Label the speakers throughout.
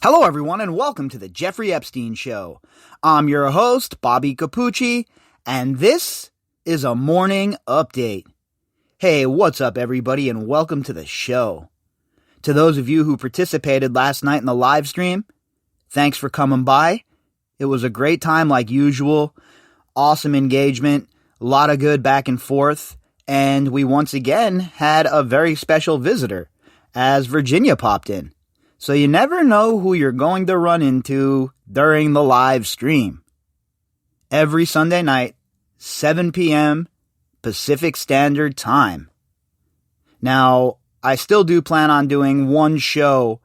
Speaker 1: Hello, everyone, and welcome to the Jeffrey Epstein Show. I'm your host, Bobbycapucci, and this is a morning update. Hey, what's up, everybody, and welcome to the show. To those of you who participated last night in the live stream, thanks for coming by. It was a great time like usual, awesome engagement, a lot of good back and forth, and we once again had a very special visitor as Virginia popped in. So you never know who you're going to run into during the live stream. Every Sunday night, 7 p.m. Pacific Standard Time. Now, I still do plan on doing one show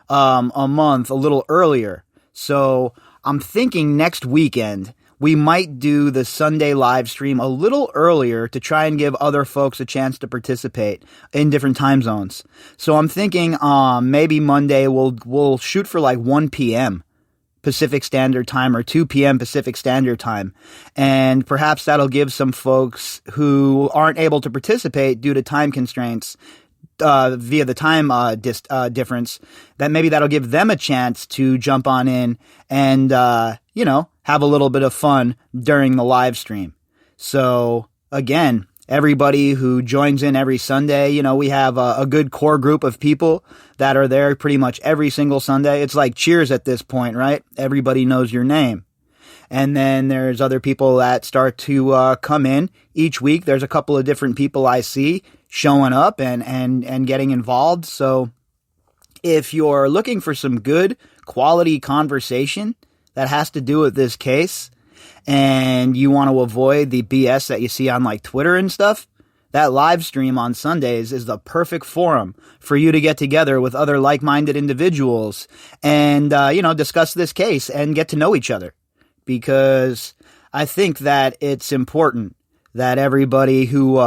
Speaker 1: a month a little earlier. So I'm thinking next weekend we might do the Sunday live stream a little earlier to try and give other folks a chance to participate in different time zones. So I'm thinking maybe Monday we'll shoot for like 1 p.m. Pacific Standard Time or 2 p.m. Pacific Standard Time. And perhaps that'll give some folks who aren't able to participate due to time constraints via the time difference, that maybe that'll give them a chance to jump on in and, have a little bit of fun during the live stream. So again, everybody who joins in every Sunday, we have a good core group of people that are there pretty much every single Sunday. It's like Cheers at this point, right? Everybody knows your name. And then there's other people that start to come in each week. There's a couple of different people I see showing up and getting involved. So if you're looking for some good quality conversation that has to do with this case, and you want to avoid the BS that you see on like Twitter and stuff, that live stream on Sundays is the perfect forum for you to get together with other like-minded individuals and, discuss this case and get to know each other. Because I think that it's important that everybody who,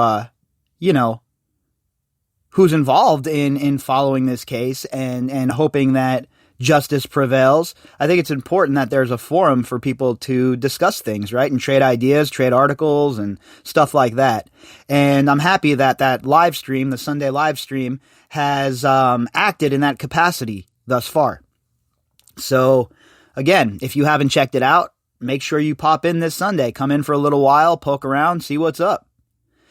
Speaker 1: who's involved in following this case and hoping that justice prevails, I think it's important that there's a forum for people to discuss things, right? And trade ideas, trade articles, and stuff like that. And I'm happy that that live stream, the Sunday live stream, has acted in that capacity thus far. So, again, if you haven't checked it out, make sure you pop in this Sunday. Come in for a little while, poke around, see what's up.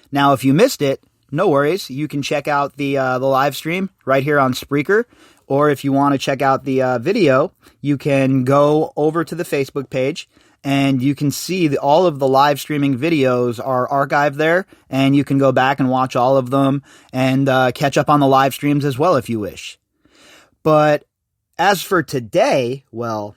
Speaker 1: Now, if you missed it, no worries. You can check out the live stream right here on Spreaker. Or if you want to check out the video, you can go over to the Facebook page and you can see all of the live streaming videos are archived there, and you can go back and watch all of them and catch up on the live streams as well if you wish. But as for today, well,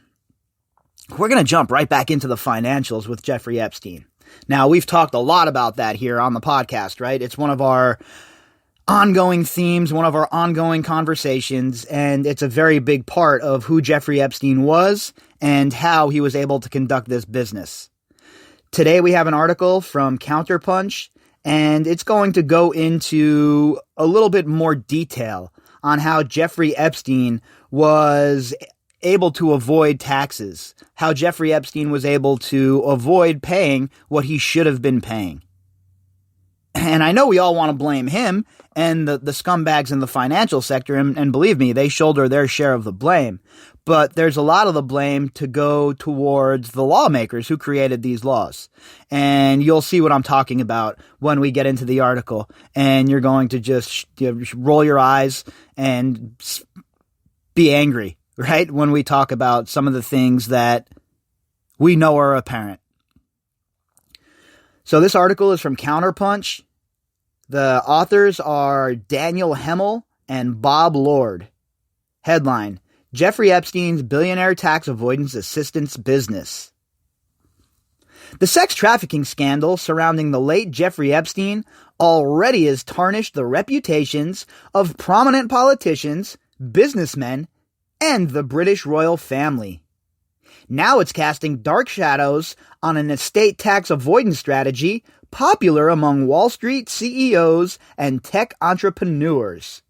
Speaker 1: we're going to jump right back into the financials with Jeffrey Epstein. Now, we've talked a lot about that here on the podcast, right? It's one of our ongoing themes, one of our ongoing conversations, and it's a very big part of who Jeffrey Epstein was and how he was able to conduct this business. Today we have an article from Counterpunch, and it's going to go into a little bit more detail on how Jeffrey Epstein was able to avoid taxes, how Jeffrey Epstein was able to avoid paying what he should have been paying. And I know we all want to blame him and the scumbags in the financial sector, and believe me, they shoulder their share of the blame. But there's a lot of the blame to go towards the lawmakers who created these laws. And you'll see what I'm talking about when we get into the article. And you're going to just roll your eyes and be angry, right? When we talk about some of the things that we know are apparent. So this article is from Counterpunch. The authors are Daniel Hemmel and Bob Lord. Headline: Jeffrey Epstein's billionaire tax avoidance assistance business. The sex trafficking scandal surrounding the late Jeffrey Epstein already has tarnished the reputations of prominent politicians, businessmen, and the British royal family. Now it's casting dark shadows on an estate tax avoidance strategy popular among Wall Street CEOs and tech entrepreneurs.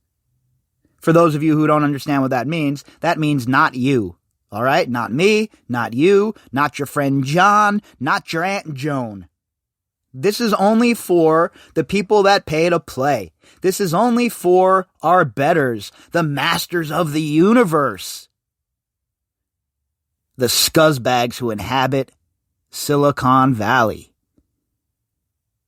Speaker 1: For those of you who don't understand what that means not you. All right? Not me, not you, not your friend John, not your Aunt Joan. This is only for the people that pay to play. This is only for our betters, the masters of the universe. the scuzzbags who inhabit Silicon Valley.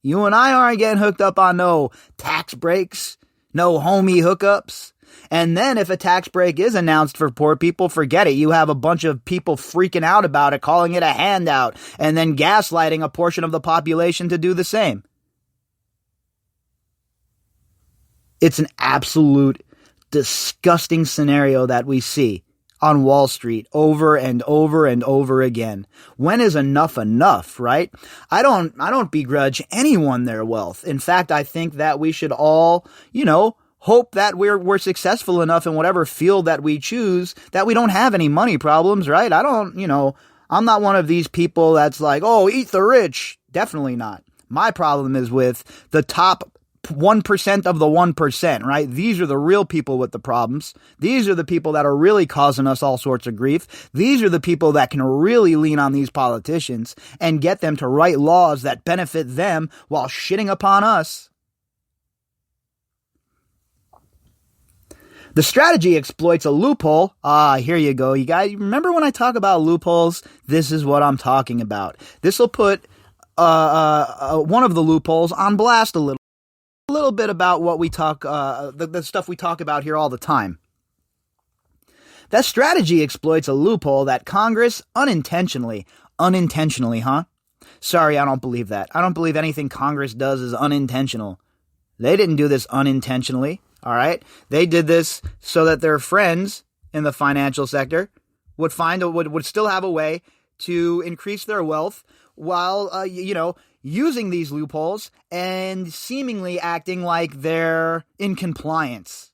Speaker 1: You and I aren't getting hooked up on no tax breaks, no homie hookups. And then if a tax break is announced for poor people, forget it. You have a bunch of people freaking out about it, calling it a handout, and then gaslighting a portion of the population to do the same. It's an absolute disgusting scenario that we see on Wall Street over and over and over again. When is enough enough, right? I don't begrudge anyone their wealth. In fact, I think that we should all, hope that we're successful enough in whatever field that we choose that we don't have any money problems, right? I'm not one of these people that's like, oh, eat the rich. Definitely not. My problem is with the top 1% of the 1%, right? These are the real people with the problems. These are the people that are really causing us all sorts of grief. These are the people that can really lean on these politicians and get them to write laws that benefit them while shitting upon us. The strategy exploits a loophole. Here you go. You guys remember when I talk about loopholes? This is what I'm talking about. This will put one of the loopholes on blast a little bit about what we talk, the stuff we talk about here all the time. That strategy exploits a loophole that Congress unintentionally, huh? Sorry, I don't believe that. I don't believe anything Congress does is unintentional. They didn't do this unintentionally. All right. They did this so that their friends in the financial sector would still have a way to increase their wealth while, using these loopholes and seemingly acting like they're in compliance.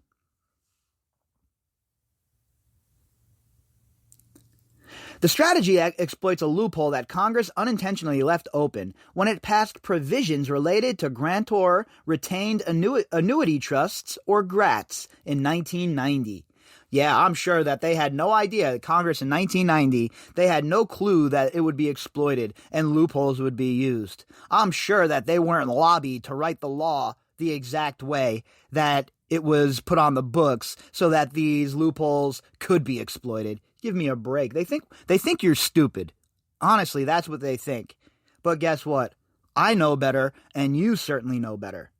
Speaker 1: The strategy exploits a loophole that Congress unintentionally left open when it passed provisions related to grantor retained annuity trusts, or GRATS, in 1990. Yeah, I'm sure that they had no idea, Congress in 1990, they had no clue that it would be exploited and loopholes would be used. I'm sure that they weren't lobbied to write the law the exact way that it was put on the books so that these loopholes could be exploited. Give me a break. They think you're stupid. Honestly, that's what they think. But guess what? I know better, and you certainly know better.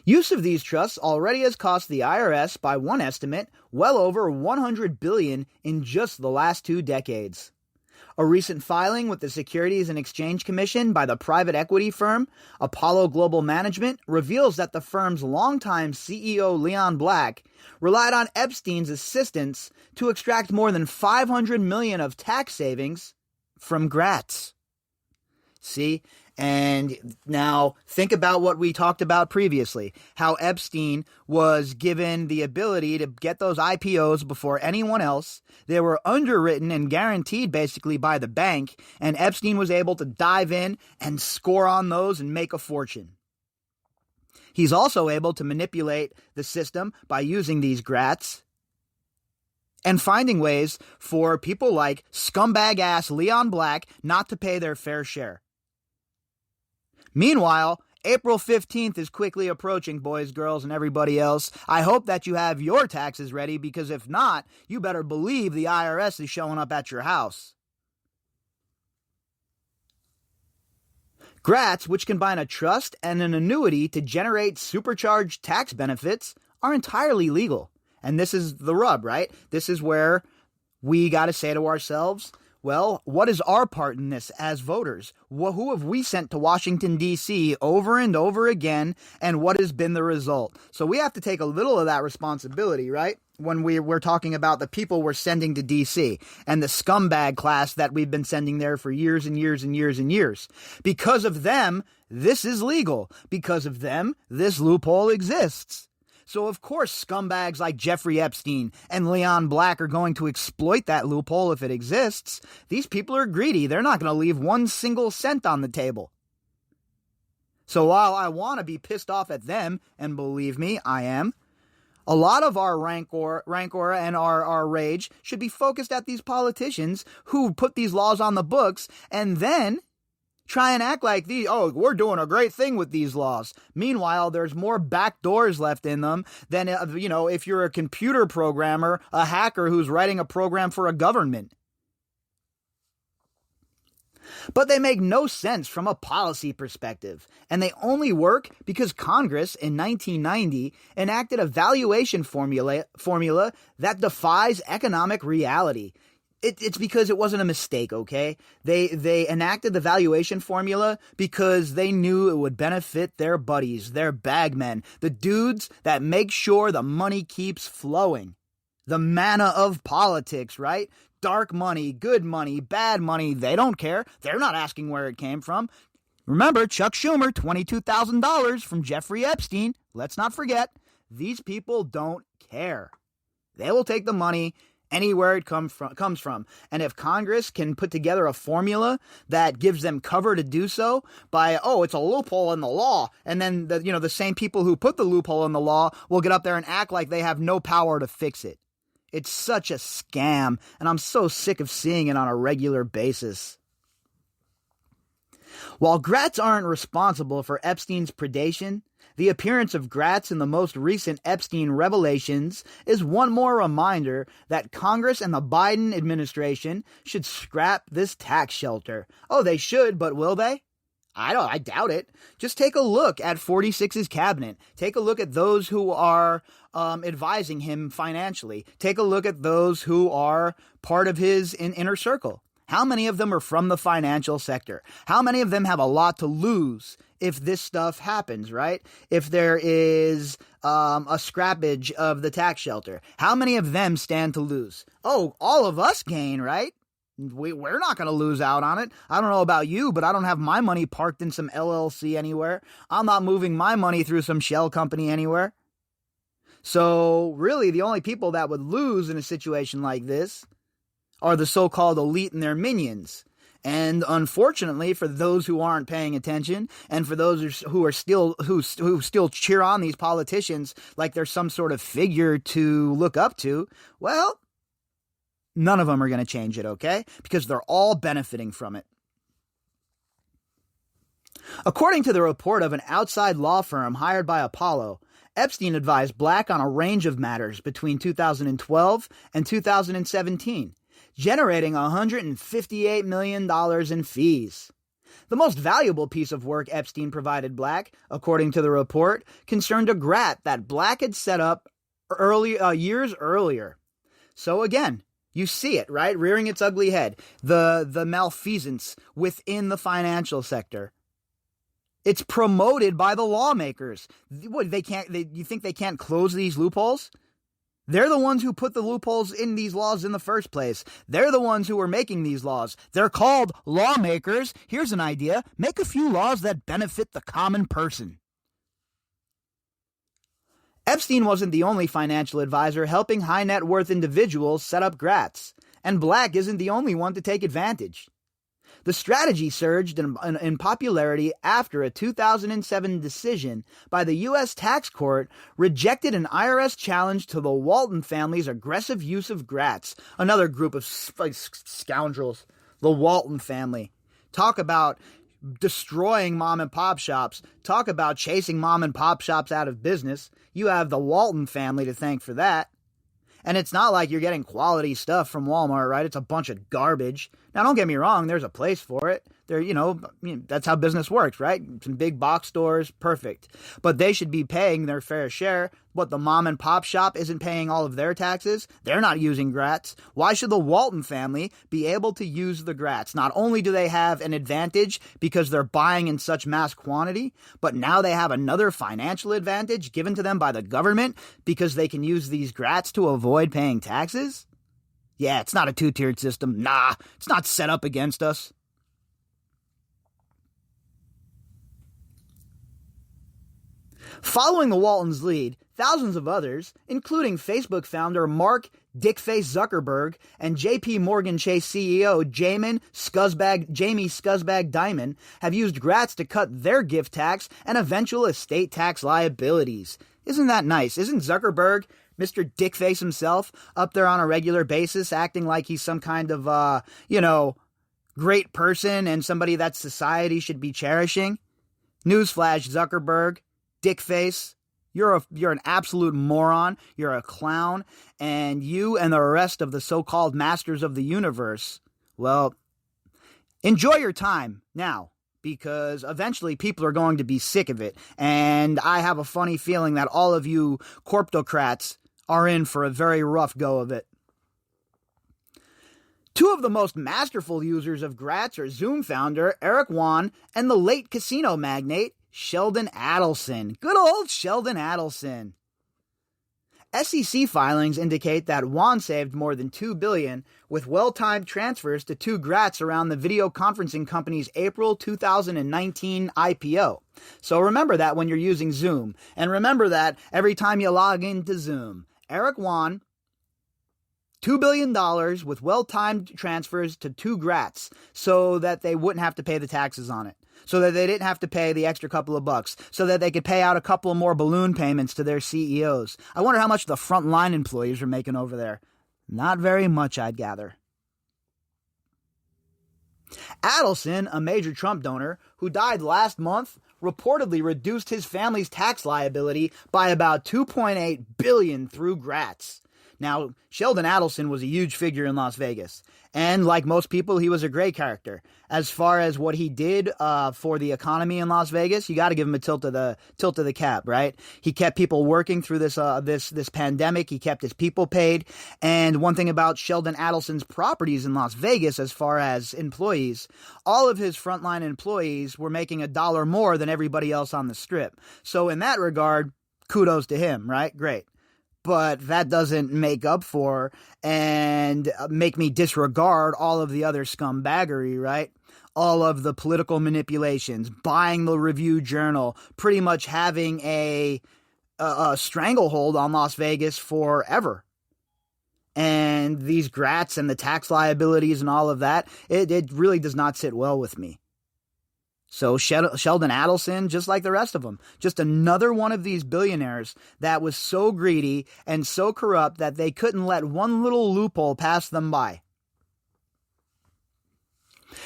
Speaker 1: Use of these trusts already has cost the IRS, by one estimate, well over $100 billion in just the last 2 decades. A recent filing with the Securities and Exchange Commission by the private equity firm Apollo Global Management reveals that the firm's longtime CEO Leon Black relied on Epstein's assistance to extract more than $500 million of tax savings from GRATS. See? And now think about what we talked about previously, how Epstein was given the ability to get those IPOs before anyone else. They were underwritten and guaranteed basically by the bank, and Epstein was able to dive in and score on those and make a fortune. He's also able to manipulate the system by using these GRATS and finding ways for people like scumbag-ass Leon Black not to pay their fair share. Meanwhile, April 15th is quickly approaching, boys, girls, and everybody else. I hope that you have your taxes ready, because if not, you better believe the IRS is showing up at your house. GRATS, which combine a trust and an annuity to generate supercharged tax benefits, are entirely legal. And this is the rub, right? This is where we got to say to ourselves, well, what is our part in this as voters? Who have we sent to Washington, D.C. over and over again, and what has been the result? So we have to take a little of that responsibility, right? When we're talking about the people we're sending to D.C. and the scumbag class that we've been sending there for years and years and years and years. Because of them, this is legal. Because of them, this loophole exists. So of course scumbags like Jeffrey Epstein and Leon Black are going to exploit that loophole if it exists. These people are greedy. They're not going to leave one single cent on the table. So while I want to be pissed off at them, and believe me, I am, a lot of our rancor and our rage should be focused at these politicians who put these laws on the books and then try and act like we're doing a great thing with these laws. Meanwhile, there's more back doors left in them than, if you're a computer programmer, a hacker who's writing a program for a government. But they make no sense from a policy perspective, and they only work because Congress in 1990 enacted a valuation formula that defies economic reality. It's because it wasn't a mistake, okay? They enacted the valuation formula because they knew it would benefit their buddies, their bagmen, the dudes that make sure the money keeps flowing. The manna of politics, right? Dark money, good money, bad money, they don't care. They're not asking where it came from. Remember, Chuck Schumer, $22,000 from Jeffrey Epstein. Let's not forget, these people don't care. They will take the money anywhere it comes from. And if Congress can put together a formula that gives them cover to do so by, it's a loophole in the law, and then the same people who put the loophole in the law will get up there and act like they have no power to fix it. It's such a scam, and I'm so sick of seeing it on a regular basis. While GRATS aren't responsible for Epstein's predation, the appearance of GRATS in the most recent Epstein revelations is one more reminder that Congress and the Biden administration should scrap this tax shelter. Oh, they should, but will they? I doubt it. Just take a look at 46's cabinet. Take a look at those who are advising him financially. Take a look at those who are part of his inner circle. How many of them are from the financial sector? How many of them have a lot to lose if this stuff happens, right? If there is a scrappage of the tax shelter, how many of them stand to lose? Oh, all of us gain, right? We're not going to lose out on it. I don't know about you, but I don't have my money parked in some LLC anywhere. I'm not moving my money through some shell company anywhere. So really, the only people that would lose in a situation like this are the so-called elite and their minions. And unfortunately, for those who aren't paying attention, and for those who still cheer on these politicians like they're some sort of figure to look up to, well, none of them are going to change it, okay? Because they're all benefiting from it. According to the report of an outside law firm hired by Apollo, Epstein advised Black on a range of matters between 2012 and 2017, generating $158 million in fees. The most valuable piece of work Epstein provided Black, according to the report, concerned a GRAT that Black had set up years earlier. So again, you see it, right? Rearing its ugly head. The malfeasance within the financial sector. It's promoted by the lawmakers. What, you think they can't close these loopholes? They're the ones who put the loopholes in these laws in the first place. They're the ones who are making these laws. They're called lawmakers. Here's an idea. Make a few laws that benefit the common person. Epstein wasn't the only financial advisor helping high net worth individuals set up GRATS, and Black isn't the only one to take advantage. The strategy surged in popularity after a 2007 decision by the U.S. tax court rejected an IRS challenge to the Walton family's aggressive use of GRATS, another group of scoundrels, the Walton family. Talk about destroying mom and pop shops. Talk about chasing mom and pop shops out of business. You have the Walton family to thank for that. And it's not like you're getting quality stuff from Walmart, right? It's a bunch of garbage. Now, don't get me wrong. There's a place for it. That's how business works, right? Some big box stores, perfect. But they should be paying their fair share. What, the mom and pop shop isn't paying all of their taxes? They're not using GRATS. Why should the Walton family be able to use the GRATS? Not only do they have an advantage because they're buying in such mass quantity, but now they have another financial advantage given to them by the government because they can use these GRATS to avoid paying taxes? Yeah, it's not a two-tiered system. Nah, it's not set up against us. Following the Waltons' lead, thousands of others, including Facebook founder Mark Dickface Zuckerberg and JP Morgan Chase CEO Jamie Scuzzbag Dimon, have used GRATS to cut their gift tax and eventual estate tax liabilities. Isn't that nice? Isn't Zuckerberg, Mr. Dickface himself, up there on a regular basis acting like he's some kind of, great person and somebody that society should be cherishing. Newsflash, Zuckerberg, dickface. You're an absolute moron. You're a clown. And you and the rest of the so-called masters of the universe, well, enjoy your time now, because eventually people are going to be sick of it. And I have a funny feeling that all of you corptocrats are in for a very rough go of it. Two of the most masterful users of GRATS are Zoom founder Eric Yuan and the late casino magnate Sheldon Adelson. Good old Sheldon Adelson. SEC filings indicate that Yuan saved more than $2 billion with well-timed transfers to two GRATS around the video conferencing company's April 2019 IPO. So remember that when you're using Zoom. And remember that every time you log into Zoom. Eric Yuan, $2 billion with well-timed transfers to two GRATS so that they wouldn't have to pay the taxes on it. So that they didn't have to pay the extra couple of bucks, so that they could pay out a couple of more balloon payments to their CEOs. I wonder how much the frontline employees are making over there. Not very much, I'd gather. Adelson, a major Trump donor who died last month, reportedly reduced his family's tax liability by about $2.8 billion through GRATS. Now, Sheldon Adelson was a huge figure in Las Vegas, and like most people, he was a great character. As far as what he did for the economy in Las Vegas, you got to give him a tilt of the cap, right? He kept people working through this pandemic. He kept his people paid. And one thing about Sheldon Adelson's properties in Las Vegas, as far as employees, all of his frontline employees were making $1 more than everybody else on the strip. So in that regard, kudos to him, right? Great. But that doesn't make up for and make me disregard all of the other scumbaggery, right? All of the political manipulations, buying the Review Journal, pretty much having a stranglehold on Las Vegas forever. And these GRATS and the tax liabilities and all of that, it really does not sit well with me. So Sheldon Adelson, just like the rest of them, just another one of these billionaires that was so greedy and so corrupt that they couldn't let one little loophole pass them by.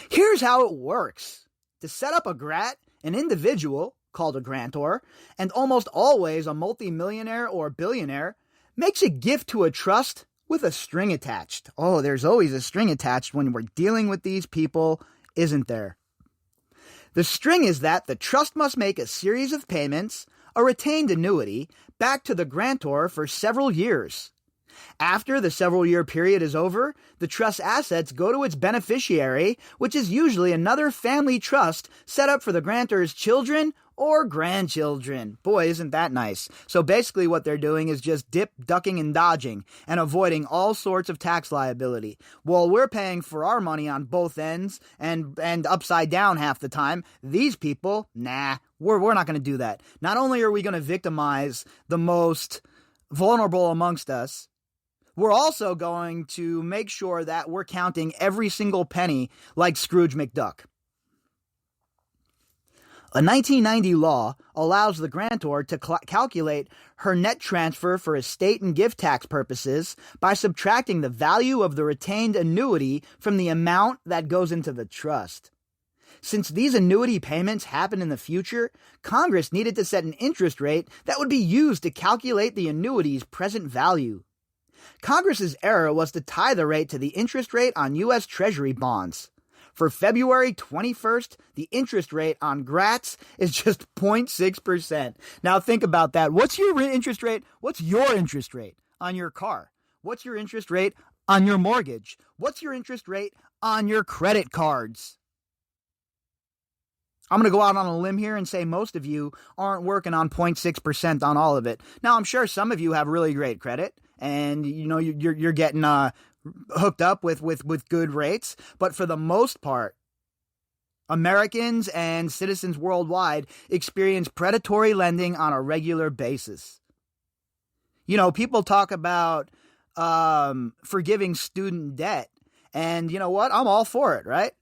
Speaker 1: Here's how it works. To set up a GRAT, an individual, called a grantor, and almost always a multimillionaire or billionaire, makes a gift to a trust with a string attached. Oh, there's always a string attached when we're dealing with these people, isn't there? The string is that the trust must make a series of payments, a retained annuity, back to the grantor for several years. After the several-year period is over, the trust's assets go to its beneficiary, which is usually another family trust set up for the grantor's children or grandchildren. Boy, isn't that nice. So basically what they're doing is just ducking, and dodging, and avoiding all sorts of tax liability. While we're paying for our money on both ends and upside down half the time, these people, we're not going to do that. Not only are we going to victimize the most vulnerable amongst us, we're also going to make sure that we're counting every single penny like Scrooge McDuck. A 1990 law allows the grantor to calculate her net transfer for estate and gift tax purposes by subtracting the value of the retained annuity from the amount that goes into the trust. Since these annuity payments happen in the future, Congress needed to set an interest rate that would be used to calculate the annuity's present value. Congress's error was to tie the rate to the interest rate on U.S. Treasury bonds. For February 21st, the interest rate on GRATS is just 0.6%. Now think about that. What's your interest rate? What's your interest rate on your car? What's your interest rate on your mortgage? What's your interest rate on your credit cards? I'm going to go out on a limb here and say most of you aren't working on 0.6% on all of it. Now, I'm sure some of you have really great credit and you're getting hooked up with good rates, but for the most part, Americans and citizens worldwide experience predatory lending on a regular basis. People talk about forgiving student debt, and you know what? I'm all for it, right?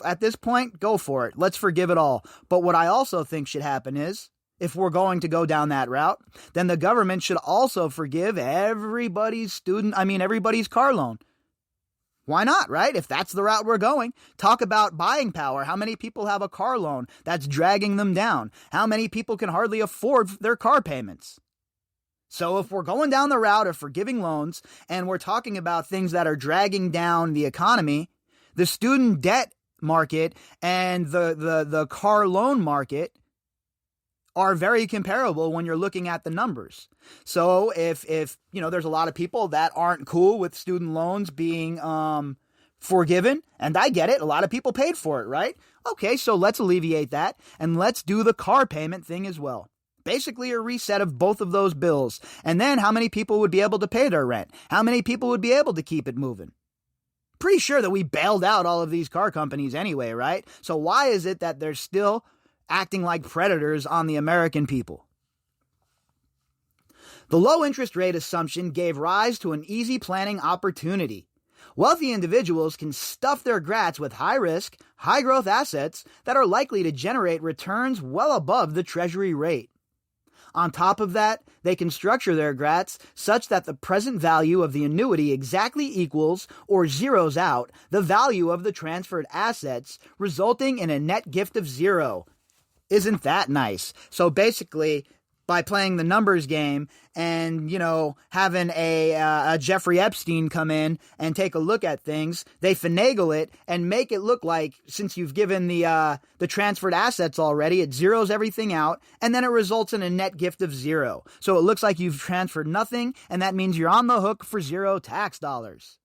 Speaker 1: At this point, go for it. Let's forgive it all. But what I also think should happen is, if we're going to go down that route, then the government should also forgive everybody's car loan. Why not, right? If that's the route we're going. Talk about buying power. How many people have a car loan that's dragging them down? How many people can hardly afford their car payments? So if we're going down the route of forgiving loans and we're talking about things that are dragging down the economy, the student debt market and the car loan market are very comparable when you're looking at the numbers. So if there's a lot of people that aren't cool with student loans being forgiven, and I get it, a lot of people paid for it, right? Okay, so let's alleviate that and let's do the car payment thing as well. Basically a reset of both of those bills. And then how many people would be able to pay their rent? How many people would be able to keep it moving? Pretty sure that we bailed out all of these car companies anyway, right? So why is it that they're still acting like predators on the American people? The low interest rate assumption gave rise to an easy planning opportunity. Wealthy individuals can stuff their GRATS with high-risk, high-growth assets that are likely to generate returns well above the Treasury rate. On top of that, they can structure their GRATS such that the present value of the annuity exactly equals or zeroes out the value of the transferred assets, resulting in a net gift of zero. Isn't that nice? So basically, by playing the numbers game and, having a Jeffrey Epstein come in and take a look at things, they finagle it and make it look like, since you've given the transferred assets already, it zeroes everything out, and then it results in a net gift of zero. So it looks like you've transferred nothing, and that means you're on the hook for zero tax dollars.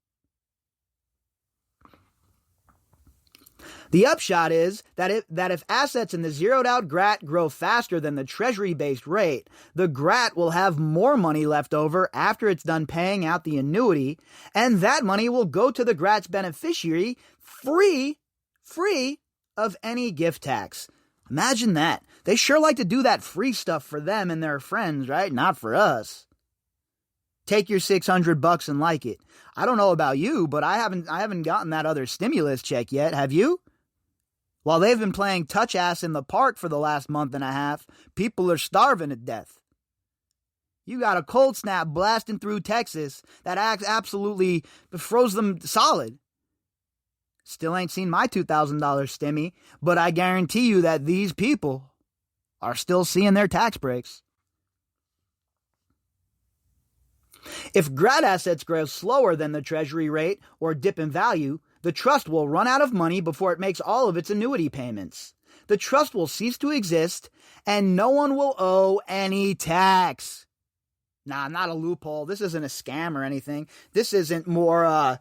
Speaker 1: The upshot is that if assets in the zeroed-out GRAT grow faster than the Treasury-based rate, the GRAT will have more money left over after it's done paying out the annuity, and that money will go to the GRAT's beneficiary free of any gift tax. Imagine that. They sure like to do that free stuff for them and their friends, right? Not for us. Take your $600 and like it. I don't know about you, but I haven't gotten that other stimulus check yet. Have you? While they've been playing touch ass in the park for the last month and a half, people are starving to death. You got a cold snap blasting through Texas that absolutely froze them solid. Still ain't seen my $2,000 stimmy, but I guarantee you that these people are still seeing their tax breaks. If GRAT assets grow slower than the Treasury rate or dip in value, the trust will run out of money before it makes all of its annuity payments. The trust will cease to exist, and no one will owe any tax. Nah, not a loophole. This isn't a scam or anything. This isn't more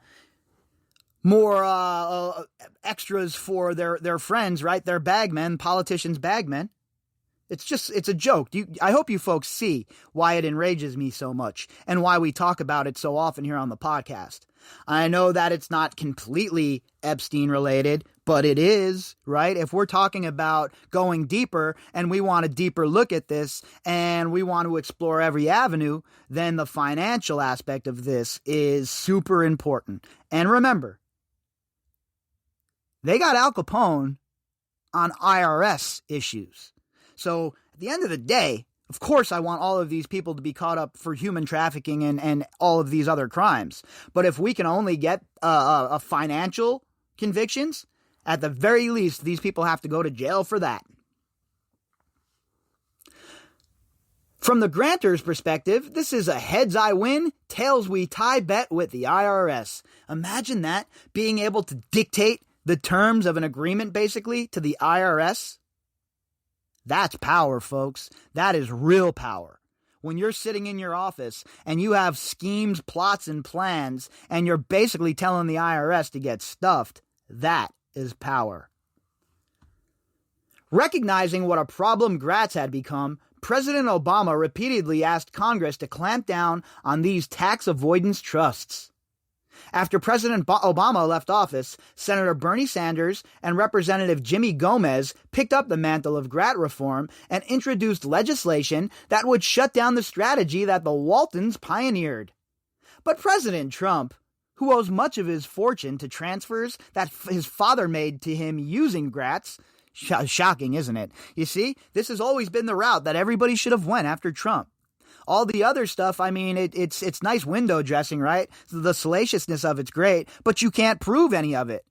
Speaker 1: extras for their friends, right? Their bagmen, politicians' bagmen. It's a joke. I hope you folks see why it enrages me so much and why we talk about it so often here on the podcast. I know that it's not completely Epstein related, but it is, right? If we're talking about going deeper and we want a deeper look at this and we want to explore every avenue, then the financial aspect of this is super important. And remember, they got Al Capone on IRS issues. So at the end of the day, of course, I want all of these people to be caught up for human trafficking and all of these other crimes. But if we can only get a financial convictions, at the very least, these people have to go to jail for that. From the grantor's perspective, this is a heads I win, tails we tie bet with the IRS. Imagine that, being able to dictate the terms of an agreement, basically, to the IRS. That's power, folks. That is real power. When you're sitting in your office and you have schemes, plots, and plans, and you're basically telling the IRS to get stuffed, that is power. Recognizing what a problem GRATS had become, President Obama repeatedly asked Congress to clamp down on these tax avoidance trusts. After President Obama left office, Senator Bernie Sanders and Representative Jimmy Gomez picked up the mantle of GRAT reform and introduced legislation that would shut down the strategy that the Waltons pioneered. But President Trump, who owes much of his fortune to transfers that his father made to him using GRATS, shocking, isn't it? You see, this has always been the route that everybody should have went after Trump. All the other stuff, I mean, it's nice window dressing, right? The salaciousness of it's great, but you can't prove any of it.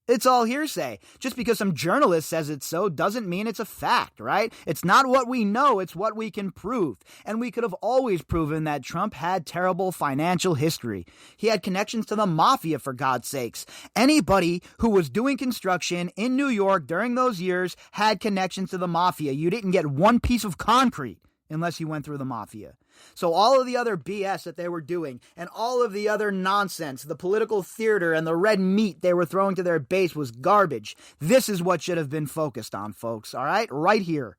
Speaker 1: It's all hearsay. Just because some journalist says it's so doesn't mean it's a fact, right? It's not what we know, it's what we can prove. And we could have always proven that Trump had terrible financial history. He had connections to the mafia, for God's sakes. Anybody who was doing construction in New York during those years had connections to the mafia. You didn't get one piece of concrete unless you went through the mafia. So all of the other BS that they were doing and all of the other nonsense, the political theater and the red meat they were throwing to their base was garbage. This is what should have been focused on, folks. All right? Right here.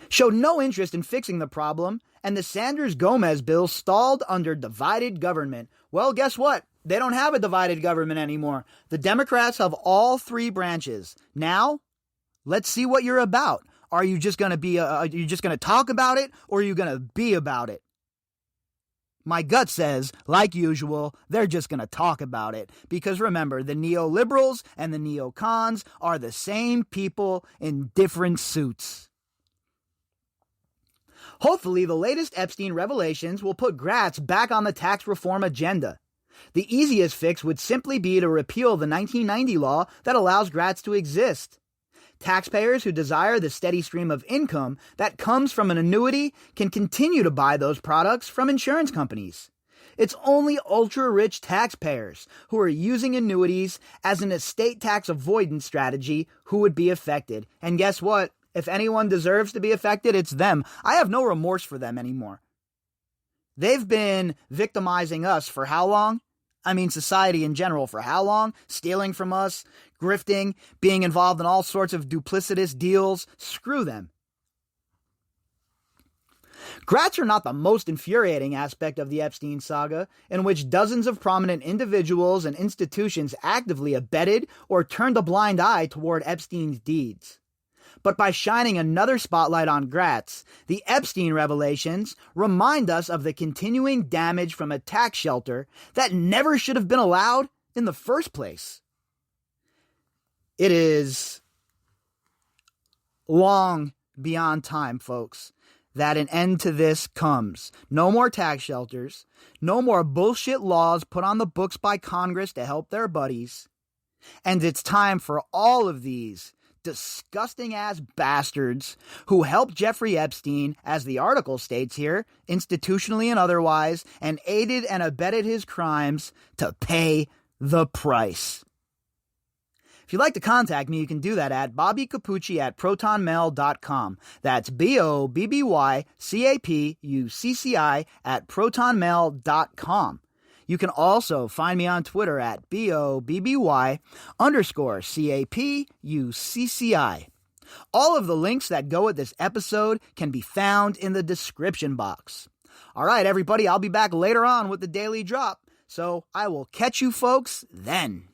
Speaker 1: Showed no interest in fixing the problem, and the Sanders-Gomez bill stalled under divided government. Well, guess what? They don't have a divided government anymore. The Democrats have all three branches. Now, let's see what you're about. Are you just going to be, are you just going to talk about it, or are you going to be about it? My gut says, like usual, they're just going to talk about it. Because remember, the neoliberals and the neocons are the same people in different suits. Hopefully, the latest Epstein revelations will put GRATS back on the tax reform agenda. The easiest fix would simply be to repeal the 1990 law that allows GRATS to exist. Taxpayers who desire the steady stream of income that comes from an annuity can continue to buy those products from insurance companies. It's only ultra-rich taxpayers who are using annuities as an estate tax avoidance strategy who would be affected. And guess what? If anyone deserves to be affected, it's them. I have no remorse for them anymore. They've been victimizing us for how long? I mean, society in general, for how long? Stealing from us, grifting, being involved in all sorts of duplicitous deals. Screw them. GRATS are not the most infuriating aspect of the Epstein saga, in which dozens of prominent individuals and institutions actively abetted or turned a blind eye toward Epstein's deeds. But by shining another spotlight on GRATS, the Epstein revelations remind us of the continuing damage from a tax shelter that never should have been allowed in the first place. It is long beyond time, folks, that an end to this comes. No more tax shelters, no more bullshit laws put on the books by Congress to help their buddies, and it's time for all of these disgusting ass bastards who helped Jeffrey Epstein, as the article states here, institutionally and otherwise, and aided and abetted his crimes, to pay the price. If you'd like to contact me, you can do that at bobbycapucci@protonmail.com. That's BOBBYCAPUCCI@protonmail.com. You can also find me on Twitter at BOBBY_CAPUCCI. All of the links that go with this episode can be found in the description box. All right, everybody, I'll be back later on with the Daily Drop, so I will catch you folks then.